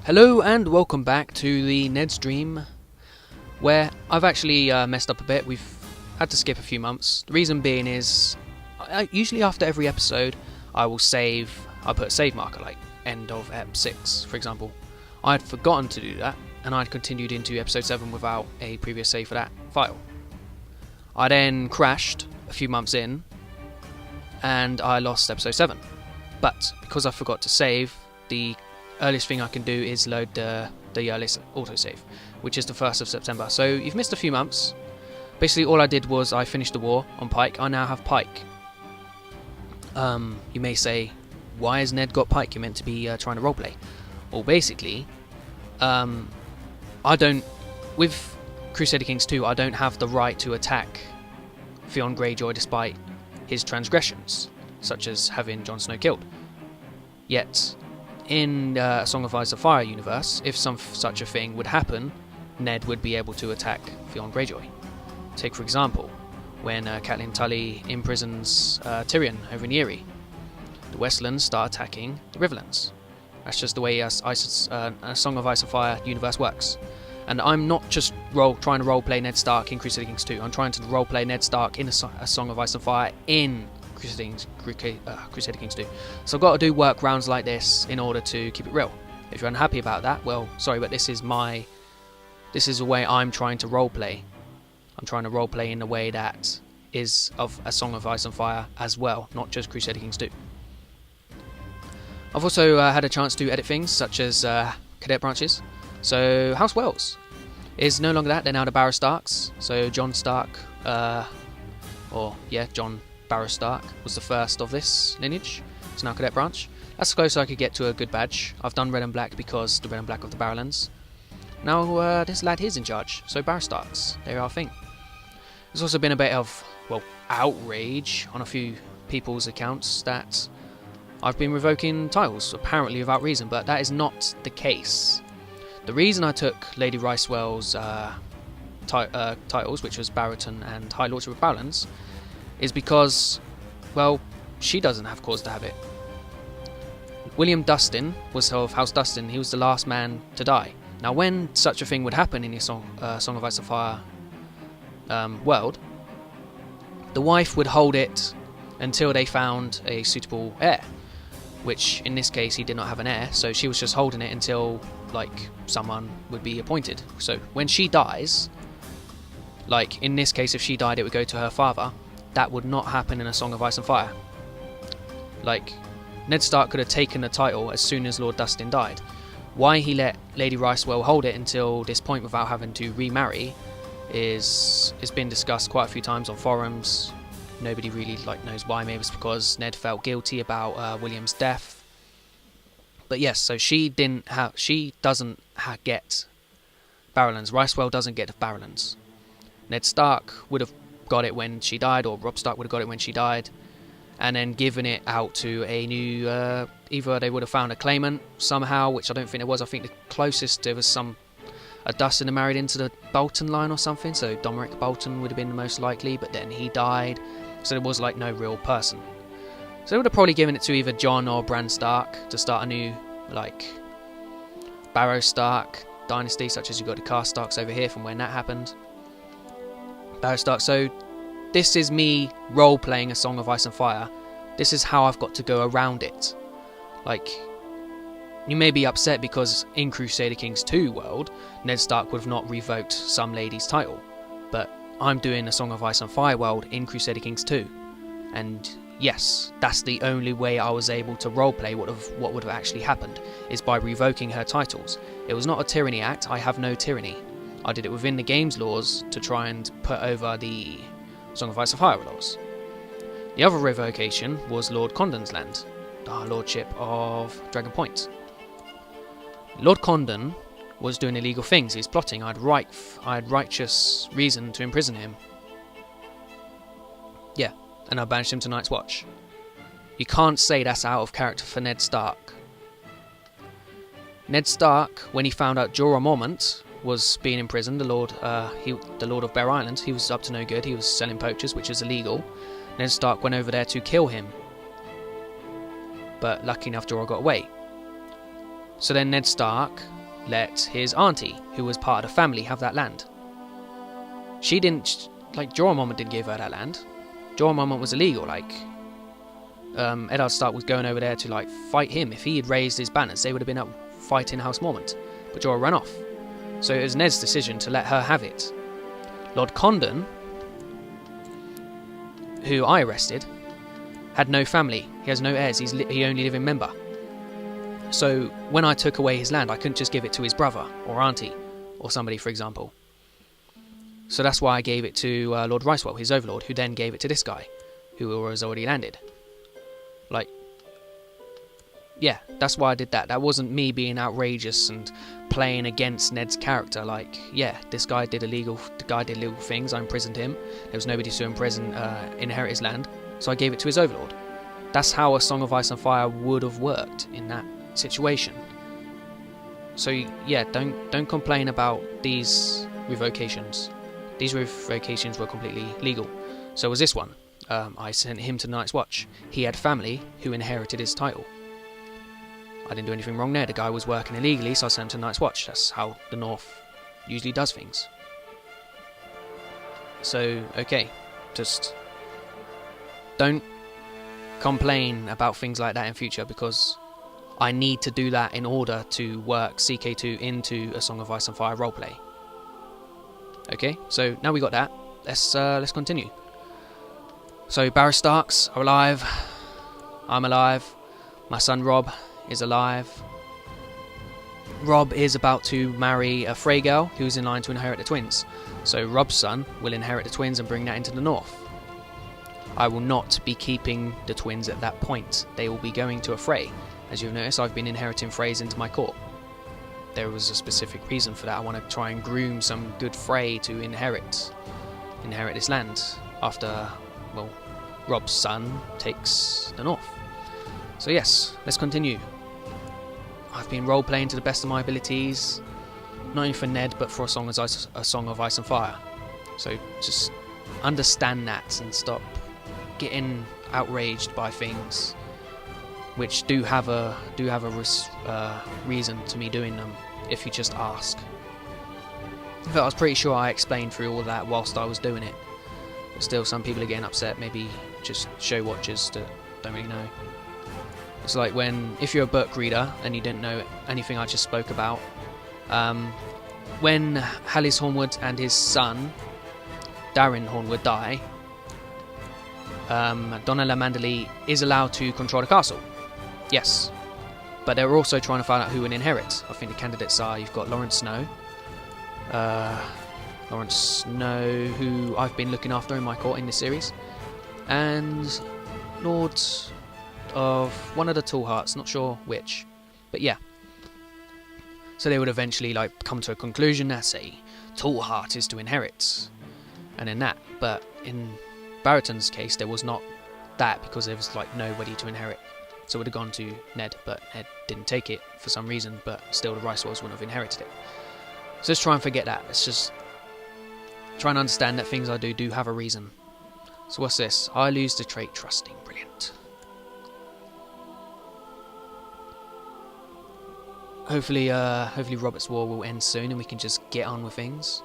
Hello and welcome back to the Ned stream, where I've actually messed up a bit. We've had to skip a few months. The reason being is, usually after every episode, I will save. I put a save marker, like end of ep 6, for example. I had forgotten to do that, and I'd continued into episode 7 without a previous save for that file. I then crashed a few months in, and I lost episode 7. But because I forgot to save, the earliest thing I can do is load the earliest autosave, which is the 1st of September. So you've missed a few months. Basically all I did was I finished the war on Pike. I now have Pike. You may say, why has Ned got Pike? You're meant to be trying to roleplay. Well, basically, I don't, with Crusader Kings 2, I don't have the right to attack Theon Greyjoy despite his transgressions, such as having Jon Snow killed. Yet, in A Song of Ice and Fire universe, if such a thing would happen, Ned would be able to attack Theon Greyjoy. Take for example, when Catelyn Tully imprisons Tyrion over in Eyrie. The Westlands start attacking the Riverlands. That's just the way A Song of Ice and Fire universe works. And I'm not just trying to roleplay Ned Stark in Crusader Kings 2, I'm trying to roleplay Ned Stark in A Song of Ice and Fire in Crusader Kings 2. So I've got to do workarounds like this in order to keep it real. If you're unhappy about that, well, sorry, but this is the way I'm trying to roleplay. I'm trying to roleplay in a way that is of A Song of Ice and Fire as well, not just Crusader Kings 2. I've also had a chance to edit things such as cadet branches. So House Wells is no longer that, they're now the Barrow Starks. So Jon Stark, Jon Barrow Stark was the first of this lineage. It's now cadet branch. That's the closest I could get to a good badge. I've done red and black because the red and black of the Barrowlands. Now this lad here's in charge, so Barrow Starks, they're our thing. There's also been a bit of, outrage on a few people's accounts that I've been revoking titles, apparently without reason, but that is not the case. The reason I took Lady Ricewell's titles, which was Barrowton and High Lordship of Barrowlands, is because, she doesn't have cause to have it. William Dustin was of House Dustin. He was the last man to die. Now, when such a thing would happen in the Song of Ice and Fire world, the wife would hold it until they found a suitable heir, which in this case he did not have an heir, so she was just holding it until someone would be appointed. So when she dies, in this case if she died it would go to her father. That would not happen in A Song of Ice and Fire. Ned Stark could have taken the title as soon as Lord Dustin died. Why he let Lady Ricewell hold it until this point without having to remarry is been discussed quite a few times on forums. Nobody really knows why. Maybe it's because Ned felt guilty about William's death. But yes, so she doesn't get Barrowlands. Ricewell doesn't get Barrowlands. Ned Stark would have got it when she died, or Robb Stark would have got it when she died, and then given it out to a new, either they would have found a claimant somehow, which I don't think there was. I think the closest there was a Dustin had married into the Bolton line or something, so Domeric Bolton would have been the most likely, but then he died, so there was no real person. So they would have probably given it to either Jon or Bran Stark to start a new Barrow Stark dynasty, such as you've got the Cast Starks over here from when that happened. Barrow Stark. So this is me role-playing A Song of Ice and Fire. This is how I've got to go around it. You may be upset because in Crusader Kings 2 world, Ned Stark would have not revoked some lady's title. But I'm doing A Song of Ice and Fire world in Crusader Kings 2. And yes, that's the only way I was able to roleplay what would have actually happened, is by revoking her titles. It was not a tyranny act, I have no tyranny. I did it within the game's laws to try and put over the Song of Ice and Fire laws. The other revocation was Lord Condon's land, the Lordship of Dragon Point. Lord Condon was doing illegal things, he's plotting, I had righteous reason to imprison him. Yeah, and I banished him to Night's Watch. You can't say that's out of character for Ned Stark. Ned Stark, when he found out Jorah Mormont was being imprisoned, the Lord of Bear Island, he was up to no good, he was selling poachers, which is illegal. Ned Stark went over there to kill him. But lucky enough, Jorah got away. So then Ned Stark let his auntie, who was part of the family, have that land. She didn't, like, Jorah Mormont didn't give her that land. Jorah Mormont was illegal, like, Eddard Stark was going over there to, like, fight him. If he had raised his banners, they would have been out fighting House Mormont. But Jorah ran off. So it was Ned's decision to let her have it. Lord Condon, who I arrested, had no family. He has no heirs. He only lived in Member. So when I took away his land, I couldn't just give it to his brother or auntie or somebody, for example. So that's why I gave it to Lord Ricewell, his overlord, who then gave it to this guy, who was already landed. Like, yeah, that's why I did that. That wasn't me being outrageous and playing against Ned's character. Like, yeah, this guy did illegal things. I imprisoned him. There was nobody to inherit his land, so I gave it to his overlord. That's how a Song of Ice and Fire would have worked in that situation. So yeah, don't complain about these revocations. These revocations were completely legal. So was this one. I sent him to the Night's Watch. He had family who inherited his title. I didn't do anything wrong there. The guy was working illegally, so I sent him to the Night's Watch. That's how the North usually does things. So, okay, just don't complain about things like that in future, because I need to do that in order to work CK2 into a Song of Ice and Fire roleplay. Okay, so now we got that. Let's continue. So Barris Starks are alive. I'm alive. My son Rob is alive. Rob is about to marry a Frey girl who's in line to inherit the twins. So Rob's son will inherit the twins and bring that into the North. I will not be keeping the twins at that point. They will be going to a Frey. As you've noticed, I've been inheriting Freys into my court. There was a specific reason for that. I want to try and groom some good Frey to inherit this land after, well, Rob's son takes the North. So yes, let's continue. I've been role-playing to the best of my abilities, not only for Ned, but for a Song of Ice and Fire. So just understand that and stop getting outraged by things which do have a reason to me doing them, if you just ask. But I was pretty sure I explained through all of that whilst I was doing it. But still, some people are getting upset, maybe just show watchers that don't really know. It's like if you're a book reader and you didn't know anything I just spoke about, when Hallis Hornwood and his son, Darren Hornwood, die, Donella Manderly is allowed to control the castle. Yes. But they're also trying to find out who will inherit. I think the candidates are, you've got Lawrence Snow, who I've been looking after in my court in this series, and Lord of one of the Tall Hearts, not sure which, but yeah. So they would eventually come to a conclusion that say Tall Heart is to inherit, and in that. But in Barriston's case, there was not that, because there was nobody to inherit. So it would have gone to Ned, but Ned didn't take it for some reason, but still the Ricewells wouldn't have inherited it. So let's try and forget that. Let's just try and understand that things I do have a reason. So what's this? I lose the trait trusting. Brilliant. Hopefully Robert's War will end soon and we can just get on with things.